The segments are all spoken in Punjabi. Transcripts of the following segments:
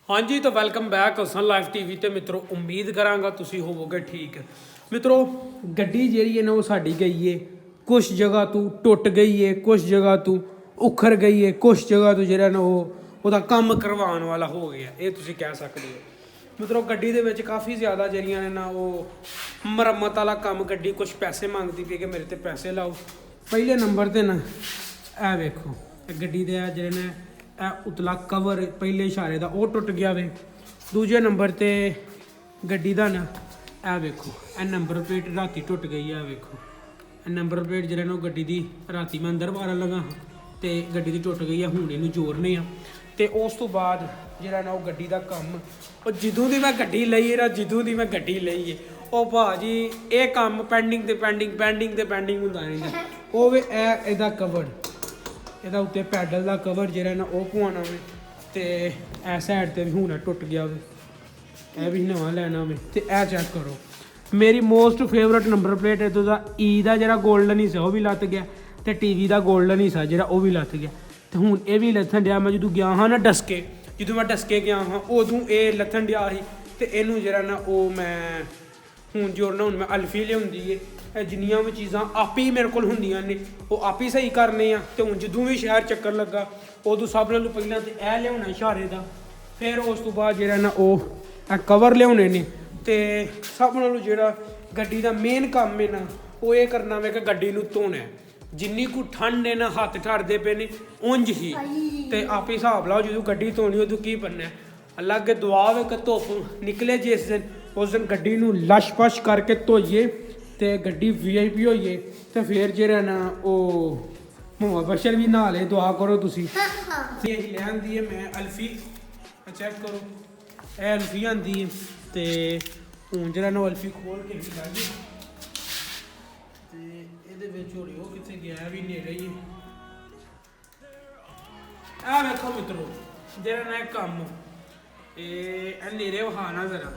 हाँ जी, तो welcome back Hasan live TV ਤੇ ਮਿੱਤਰੋ ਉਮੀਦ ਕਰਾਂਗਾ ਤੁਸੀਂ ਹੋਵੋਗੇ ਠੀਕ। ਮਿੱਤਰੋ ਗੱਡੀ ਜਿਹੜੀ ਹੈ ਨਾ ਉਹ ਸਾਡੀ ਗਈ ਏ ਕੁਝ ਜਗ੍ਹਾ ਤੋਂ ਟੁੱਟ ਗਈ ਏ, ਕੁਝ ਜਗ੍ਹਾ ਤੋਂ ਉਖੜ ਗਈ ਏ, ਕੁਝ ਜਗ੍ਹਾ ਤੋਂ ਜਿਹੜਾ ਨਾ ਉਹਦਾ ਕੰਮ ਕਰਵਾਉਣ ਵਾਲਾ ਹੋ ਗਿਆ, ਇਹ ਤੁਸੀਂ ਕਹਿ ਸਕਦੇ ਹੋ। ਮਿੱਤਰੋ ਗੱਡੀ ਦੇ ਵਿੱਚ ਕਾਫੀ ਜ਼ਿਆਦਾ ਜਿਹੜੀਆਂ ਨੇ ਨਾ ਉਹ ਮੁਰੰਮਤ ਵਾਲਾ ਕੰਮ ਗੱਡੀ ਕੁਝ ਪੈਸੇ ਮੰਗਦੀ ਪਈ ਕਿ ਮੇਰੇ ਤੇ ਪੈਸੇ ਲਾਓ। ਪਹਿਲੇ ਨੰਬਰ ਤੇ ਨਾ ਇਹ ਵੇਖੋ ਗੱਡੀ ਦੇ ਜਿਹੜੇ ਨੇ ਇਹ ਉਤਲਾ ਕਵਰ ਪਹਿਲੇ ਇਸ਼ਾਰੇ ਦਾ ਉਹ ਟੁੱਟ ਗਿਆ ਵੇ। ਦੂਜੇ ਨੰਬਰ ਤੇ ਗੱਡੀ ਦਾ ਨਾ ਇਹ ਵੇਖੋ ਇਹ ਨੰਬਰ ਪਲੇਟ ਰਾਤੀ ਟੁੱਟ ਗਈ ਆ। ਵੇਖੋ ਇਹ ਨੰਬਰ ਪਲੇਟ ਜਿਹੜੇ ਨੂੰ ਗੱਡੀ ਦੀ ਰਾਤੀ ਮੈਂ ਅੰਦਰ ਮਾਰਨ ਲੱਗਾ ਤੇ ਗੱਡੀ ਦੀ ਟੁੱਟ ਗਈ ਆ। ਹੁਣ ਇਹਨੂੰ ਜੋੜਨੇ ਆ ਤੇ ਉਸ ਤੋਂ ਬਾਅਦ ਜਿਹੜਾ ਨਾ ਉਹ ਗੱਡੀ ਦਾ ਕੰਮ ਉਹ ਜਦੋਂ ਦੀ ਮੈਂ ਗੱਡੀ ਲਈ ਹੈ ਨਾ ਜਦੋਂ ਦੀ ਮੈਂ ਗੱਡੀ ਲਈ ਹੈ ਉਹ ਭਾਜੀ ਇਹ ਕੰਮ ਪੈਂਡਿੰਗ ਤੇ ਪੈਂਡਿੰਗ ਹੁੰਦਾ ਰਹਿੰਦਾ। ਉਹ ਵੇ ਇਹ ਇਹਦਾ ਕਵਰ ਇਹਦਾ ਉੱਤੇ ਪੈਡਲ ਦਾ ਕਵਰ ਜਿਹੜਾ ਨਾ ਉਹ ਪਵਾਉਣਾ ਵੇ ਤੇ ਇਹ ਸਾਈਡ ਤੇ ਵੀ ਹੁਣ ਟੁੱਟ ਗਿਆ ਵੇ, ਇਹ ਵੀ ਨਵਾਂ ਲੈਣਾ ਵੇ। ਤੇ ਇਹ ਚੈੱਕ ਕਰੋ ਮੇਰੀ ਮੋਸਟ ਫੇਵਰਟ ਨੰਬਰ ਪਲੇਟ ਇਹਦਾ ਦਾ ਈ ਦਾ ਜਿਹੜਾ ਗੋਲਡਨ ਹਿੱਸਾ ਉਹ ਵੀ ਲੱਥ ਗਿਆ ਤੇ ਟੀਵੀ ਦਾ ਗੋਲਡਨ ਹਿੱਸਾ ਜਿਹੜਾ ਉਹ ਵੀ ਲੱਥ ਗਿਆ ਤੇ ਹੁਣ ਇਹ ਵੀ ਲੱਥਣ ਡਿਆ। ਮੈਂ ਜਦੋਂ ਗਿਆ ਹਾਂ ਨਾ ਜਦੋਂ ਮੈਂ ਡਸਕੇ ਗਿਆ ਹਾਂ ਉਦੋਂ ਇਹ ਲੱਥਣ ਡਿਆ ਸੀ ਤੇ ਇਹਨੂੰ ਜਿਹੜਾ ਨਾ ਉਹ ਮੈਂ ਹੁਣ ਜੋੜਨਾ। ਹੁਣ ਮੈਂ ਅਲਫੀ ਲਿਆਉਂਦੀ ਏ, ਇਹ ਜਿੰਨੀਆਂ ਵੀ ਚੀਜ਼ਾਂ ਆਪ ਹੀ ਮੇਰੇ ਕੋਲ ਹੁੰਦੀਆਂ ਨੇ ਉਹ ਆਪ ਹੀ ਸਹੀ ਕਰਨੇ ਆ। ਤੇ ਹੁਣ ਜਦੋਂ ਵੀ ਸ਼ਹਿਰ ਚੱਕਰ ਲੱਗਾ ਉਦੋਂ ਸਭ ਨਾਲੋਂ ਪਹਿਲਾਂ ਤੇ ਇਹ ਲਿਆਉਣਾ ਇਸ਼ਾਰੇ ਦਾ, ਫਿਰ ਉਸ ਤੋਂ ਬਾਅਦ ਜਿਹੜਾ ਨਾ ਉਹ ਇਹ ਕਵਰ ਲਿਆਉਣੇ ਨੇ ਤੇ ਸਭ ਨਾਲੋਂ ਜਿਹੜਾ ਗੱਡੀ ਦਾ ਮੇਨ ਕੰਮ ਹੈ ਨਾ ਉਹ ਇਹ ਕਰਨਾ ਵੇ ਕਿ ਗੱਡੀ ਨੂੰ ਧੋਣਾ। ਜਿੰਨੀ ਕੁ ਠੰਡ ਹੈ ਨਾ ਹੱਥ ਠਰਦੇ ਪਏ ਨੇ ਉਂਝ ਹੀ ਤੇ ਆਪ ਹੀ ਹਿਸਾਬ ਲਾਓ ਜਦੋਂ ਗੱਡੀ ਧੋਣੀ ਉਦੋਂ ਕੀ ਬਣਨਾ। ਅੱਲਾ ਅੱਗੇ ਦੁਆ ਵੇ ਕਿ ਧੁੱਪ ਨਿਕਲੇ ਜਿਸ ਦਿਨ ਉਸ ਦਿਨ ਗੱਡੀ ਨੂੰ ਲਸ਼-ਪਸ਼ ਕਰਕੇ ਧੋਈਏ ਤੇ ਗੱਡੀ VIP ਹੋਈਏ ਤੇ ਫਿਰ ਜਿਹੜਾ ਨਾ ਉਹ ਮੁਹੰਮਦ ਬਸ਼ਰ ਵੀ ਨਹਾ ਲੇ। ਦੁਆ ਕਰੋ ਤੁਸੀਂ। ਇਹ ਲੈ ਆਂਦੀ ਹੈ ਮੈਂ ਅਲਫੀ, ਚੈੱਕ ਕਰੋ ਇਹ ਅਲਫੀ ਆਂਦੀ ਹੈ ਤੇ ਹੁਣ ਜਿਹੜਾ ਨਾ ਅਲਫੀ ਖੋਲ ਕੇ ਵੀ ਲਾ ਜੀ ਤੇ ਇਹਦੇ ਵਿੱਚ ਹੋ ਰਿਹਾ ਕਿੱਥੇ ਗਿਆ ਵੀ ਨੇੜੇ ਹੀ ਆ। ਵੇਖੋ ਮਿੱਤਰੋ ਜਿਹੜਾ ਨਾ ਕੰਮ ਇਹ ਨੇੜੇ ਵਹਾਣਾ ਜ਼ਰਾ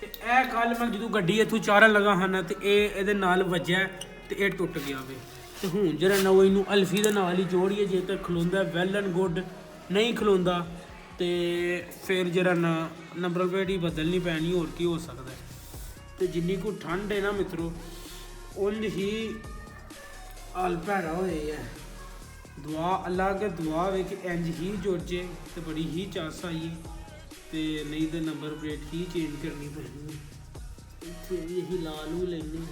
ਤੇ ਇਹ ਕੱਲ ਮੈਂ ਜਦੋਂ ਗੱਡੀ ਇੱਥੋਂ ਚਾਰਨ ਲੱਗਾ ਹਾਂ ਤੇ ਇਹ ਇਹਦੇ ਨਾਲ ਵੱਜਿਆ ਤੇ ਇਹ ਟੁੱਟ ਗਿਆ ਵੇ। ਤੇ ਹੁਣ ਜਿਹੜਾ ਨਾ ਉਹ ਇਹਨੂੰ ਅਲਫੀ ਦੇ ਨਾਲ ਹੀ ਜੋੜੀਏ। ਜੇ ਤਾਂ ਖਲੋਂਦਾ ਵੈਲ ਐਂਡ ਗੁੱਡ, ਨਹੀਂ ਖਲੋਂਦਾ ਤੇ ਫਿਰ ਜਿਹੜਾ ਨਾ ਨੰਬਰ ਪਲੇਟ ਹੀ ਬਦਲਣੀ ਪੈਣੀ, ਹੋਰ ਕੀ ਹੋ ਸਕਦਾ। ਤੇ ਜਿੰਨੀ ਕੁ ਠੰਡ ਹੈ ਨਾ ਮਿੱਤਰੋ ਉਂਝ ਹੀ ਹਾਲ ਭੈੜਾ ਹੋਏ ਹੈ। ਦੁਆ ਅੱਲਾ ਅੱਗੇ ਦੁਆ ਵੇ ਕਿ ਇੰਝ ਹੀ ਜੁੜ ਜੇ ਤੇ ਬੜੀ ਹੀ ਚਾਸ ਆਈ ਤੇ ਨਹੀਂ ਤੇ ਨੰਬਰ ਪਲੇਟ ਹੀ ਚੇਂਜ ਕਰਨੀ ਪੈਣੀ। ਇੱਥੇ ਵੀ ਇਹੀ ਲਾ ਲੂ ਲੈਣੀ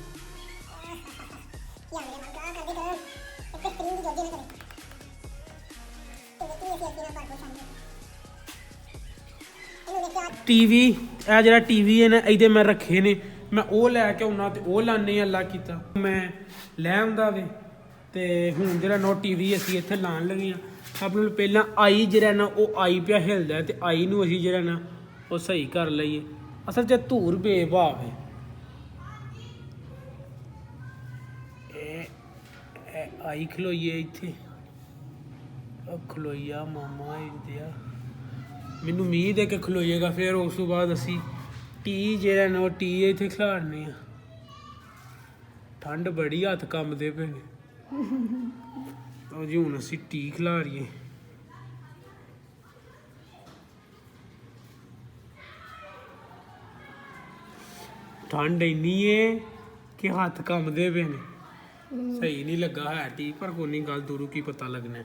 ਟੀਵੀ। ਇਹ ਜਿਹੜਾ ਟੀਵੀ ਹੈ ਨਾ ਇਹਦੇ ਮੈਂ ਰੱਖੇ ਨੇ, ਮੈਂ ਉਹ ਲੈ ਕੇ ਆਉਣਾ ਤੇ ਉਹ ਲਾਣੇ ਅੱਲਾ ਕੀਤਾ ਮੈਂ ਲੈ ਆਉਂਦਾ ਵੇ। ਤੇ ਹੁਣ ਜਿਹੜਾ ਨਾ ਟੀਵੀ ਅਸੀਂ ਇੱਥੇ ਲਾਉਣ ਲੱਗੇ ਹਾਂ। ਸਭ ਨਾਲੋਂ ਪਹਿਲਾਂ ਆਈ ਜਿਹੜਾ ਨਾ ਉਹ ਆਈ ਪਿਆ ਹਿਲਦਾ ਤੇ ਆਈ ਨੂੰ ਅਸੀਂ ਜਿਹੜਾ ਨਾ ਉਹ ਸਹੀ ਕਰ ਲਈਏ। ਅਸਲ 'ਚ ਧੂਰ ਬੇਭਾਵ ਹੈ। ਇਹ ਆਈ ਖਲੋਈਏ ਇੱਥੇ ਖਲੋਈਆ ਮਾਮਾ ਇੰਦਿਆ ਮੈਨੂੰ ਉਮੀਦ ਹੈ ਕਿ ਖਲੋਈਏਗਾ। ਫਿਰ ਉਸ ਤੋਂ ਬਾਅਦ ਅਸੀਂ ਟੀ ਜਿਹੜਾ ਨਾ ਉਹ ਟੀ ਇੱਥੇ ਖਿਲਾਰਨੇ ਆ। ਠੰਡ ਬੜੀ ਹੱਥ ਕੰਬਦੇ ਪਏ ਨੇ ਜੀ। ਹੁਣ ਅਸੀਂ ਟੀ ਖਿਲਾਰੀਏ। ਠੰਡ ਇੰਨੀ ਏ ਕਿ ਹੱਥ ਕੰਬਦੇ ਪਏ ਨੇ। ਸਹੀ ਨਹੀਂ ਲੱਗਾ ਹੈ ਟੀ, ਪਰ ਕੋਈ ਨਹੀਂ ਗੱਲ ਦੂਰੋਂ ਕੀ ਪਤਾ ਲੱਗਣਾ।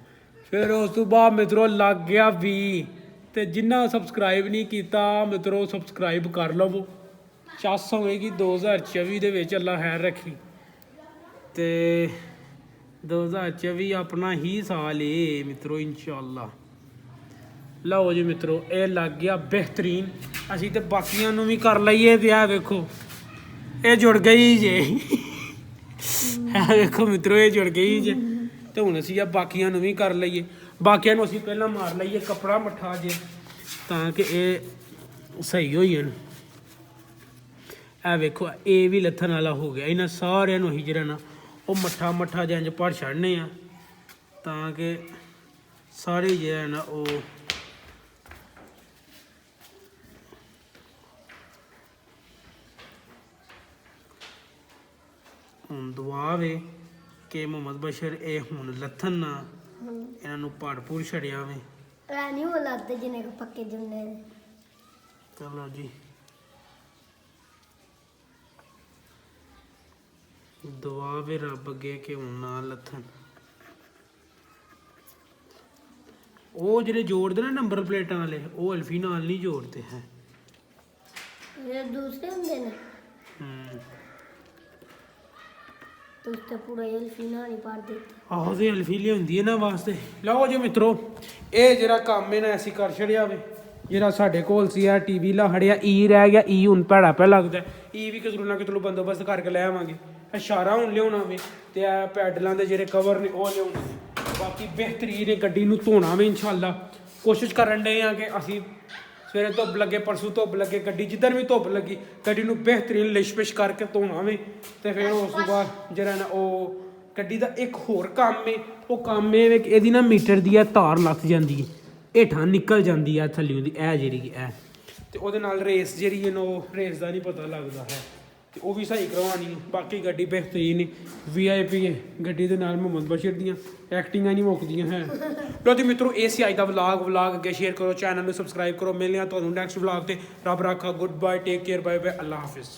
ਫਿਰ ਉਸ ਤੋਂ ਬਾਅਦ ਮਿੱਤਰੋ ਲੱਗ ਗਿਆ ਵੀ ਤੇ ਜਿੰਨਾ ਸਬਸਕ੍ਰਾਈਬ ਨਹੀਂ ਕੀਤਾ ਮਿੱਤਰੋ ਸਬਸਕ੍ਰਾਈਬ ਕਰ ਲਵੋ। ਚਾਸ ਹੋਵੇਗੀ 2024 ਦੇ ਵਿੱਚ ਅੱਲਾ ਖੈਰ ਰੱਖੀ ਤੇ 2024 ਆਪਣਾ ਹੀ ਸਾਲ ਏ ਮਿੱਤਰੋ ਇਨਸ਼ਾਅੱਲਾ। ਲਓ ਜੀ ਮਿੱਤਰੋ ਇਹ ਲੱਗ ਗਿਆ ਬਿਹਤਰੀਨ। ਅਸੀਂ ਤੇ ਬਾਕੀਆਂ ਨੂੰ ਵੀ ਕਰ ਲਈਏ ਤੇ ਆਹ ਵੇਖੋ ਇਹ ਜੁੜ ਗਈ ਜੇ। ਇਹ ਵੇਖੋ ਮਿੱਤਰੋ ਇਹ ਜੁੜ ਗਈ ਜੇ ਤੇ ਹੁਣ ਅਸੀਂ ਆ ਬਾਕੀਆਂ ਨੂੰ ਵੀ ਕਰ ਲਈਏ। ਬਾਕੀਆਂ ਨੂੰ ਅਸੀਂ ਪਹਿਲਾਂ ਮਾਰ ਲਈਏ ਕੱਪੜਾ ਮੱਠਾ ਜੇ ਤਾਂ ਕਿ ਇਹ ਸਹੀ ਹੋਈ ਜਾਣ। ਇਹ ਵੇਖੋ ਇਹ ਵੀ ਲੱਥਣ ਵਾਲਾ ਹੋ ਗਿਆ। ਇਹਨਾਂ ਸਾਰਿਆਂ ਨੂੰ ਅਸੀਂ ਜਿਹੜਾ ਨਾ ਉਹ ਮੱਠਾ ਜਿਹਾ ਇੰਝ ਭਰ ਛੱਡਨੇ ਆ ਤਾਂ ਕਿ ਸਾਰੇ ਜਿਹੜਾ ਨਾ ਉਹ ਹੁਣ ਦੁਆ ਵੇ ਕਿ ਮੁਹੰਮਦ ਬਸ਼ਰ ਇਹ ਹੁਣ ਲੱਥਣ ਨਾ ਇਹਨਾਂ ਨੂੰ ਪੜ ਛੜਿਆ ਵੇ। नहीं वो लाते जिन्हें को पक्के जुन्ने चलो जी दुआ वे रब अगे कि हुण ना लथन वो ਜਿਹੜੇ जोड़ते ना नंबर प्लेटा वाले वो अल्फी नाल नहीं जोड़ते हैं ये दूसरे होंगे ना तो उससे पूरा अल्फी ना नहीं पार देते ਆਹੋ ਤੇ ਅਲਫੀ ਲਿਆਉਂਦੀ ਇਹਨਾਂ ਵਾਸਤੇ ਲਓ ਜੀ ਮਿੱਤਰੋ ਇਹ ਜਿਹੜਾ ਕੰਮ ਹੈ ਨਾ ਅਸੀਂ ਕਰ ਛੜਿਆ ਵੇ ਜਿਹੜਾ ਸਾਡੇ ਕੋਲ ਸੀ ਆ ਟੀਵੀ ਲਾ ਖੜਿਆ ਈ ਰਹਿ ਗਿਆ ਈ ਹੁਣ ਭੈੜਾ ਪਿਆ ਲੱਗਦਾ ਈ ਵੀ ਕਿਧਰੋਂ ਨਾ ਕਿਧਰੋਂ ਬੰਦੋਬਸਤ ਕਰਕੇ ਲੈ ਆਵਾਂਗੇ ਇਸ਼ਾਰਾ ਹੁਣ ਲਿਆਉਣਾ ਵੇ ਤੇ ਆ ਪੈਡਲਾਂ ਦੇ ਜਿਹੜੇ ਕਵਰ ਨੇ ਉਹ ਲਿਆਉਣੇ ਬਾਕੀ ਬਿਹਤਰੀਨ ਗੱਡੀ ਨੂੰ ਧੋਣਾ ਵੇ ਇਨਸ਼ਾਅੱਲਾ ਕੋਸ਼ਿਸ਼ ਕਰਨ ਡਏ ਆ ਕਿ ਅਸੀਂ ਸਵੇਰੇ ਧੁੱਪ ਲੱਗੇ ਪਰਸੋਂ ਧੁੱਪ ਲੱਗੇ ਗੱਡੀ ਜਿੱਧਰ ਵੀ ਧੁੱਪ ਲੱਗੀ ਗੱਡੀ ਨੂੰ ਬਿਹਤਰੀਨ ਲਿਸ਼ਪਿਸ਼ ਕਰਕੇ ਧੋਣਾ ਵੇ ਤੇ ਫਿਰ ਉਸ ਤੋਂ ਬਾਅਦ ਜਿਹੜਾ ਨਾ ਉਹ ਗੱਡੀ ਦਾ ਇੱਕ ਹੋਰ ਕੰਮ ਹੈ ਉਹ ਕੰਮ ਇਹ ਵੇ ਕਿ ਇਹਦੀ ਨਾ ਮੀਟਰ ਦੀ ਆ ਤਾਰ ਲੱਥ ਜਾਂਦੀ ਹੈ ਹੇਠਾਂ ਨਿਕਲ ਜਾਂਦੀ ਆ ਥੱਲਿਓਂ ਦੀ ਇਹ ਜਿਹੜੀ ਇਹ ਤੇ ਉਹਦੇ ਨਾਲ ਰੇਸ ਜਿਹੜੀ ਹੈ ਨਾ ਉਹ ਰੇਸ ਦਾ ਨਹੀਂ ਪਤਾ ਲੱਗਦਾ ਹੈ ਤੇ ਉਹ ਵੀ ਸਹੀ ਕਰਵਾਉਣੀ ਹੈ ਬਾਕੀ ਗੱਡੀ ਬਿਹਤਰੀਨ VIP ਹੈ ਗੱਡੀ ਦੇ ਨਾਲ ਮੁਹੰਮਦ ਬਸ਼ੀਰ ਦੀਆਂ ਐਕਟਿੰਗਾਂ ਨਹੀਂ ਮੁੱਕਦੀਆਂ ਹੈ ਲੋ ਜੀ ਮਿੱਤਰੋ ਇਹ ਸੀ ਅੱਜ ਦਾ ਵਲੌਗ ਅੱਗੇ ਸ਼ੇਅਰ ਕਰੋ ਚੈਨਲ ਨੂੰ ਸਬਸਕ੍ਰਾਈਬ ਕਰੋ ਮਿਲਦੇ ਹਾਂ ਤੁਹਾਨੂੰ ਨੈਕਸਟ ਵਲੌਗ ਤੇ ਰੱਬ ਰਾਖਾ good bye take care bye bye ਅੱਲਾ ਹਾਫਿਜ਼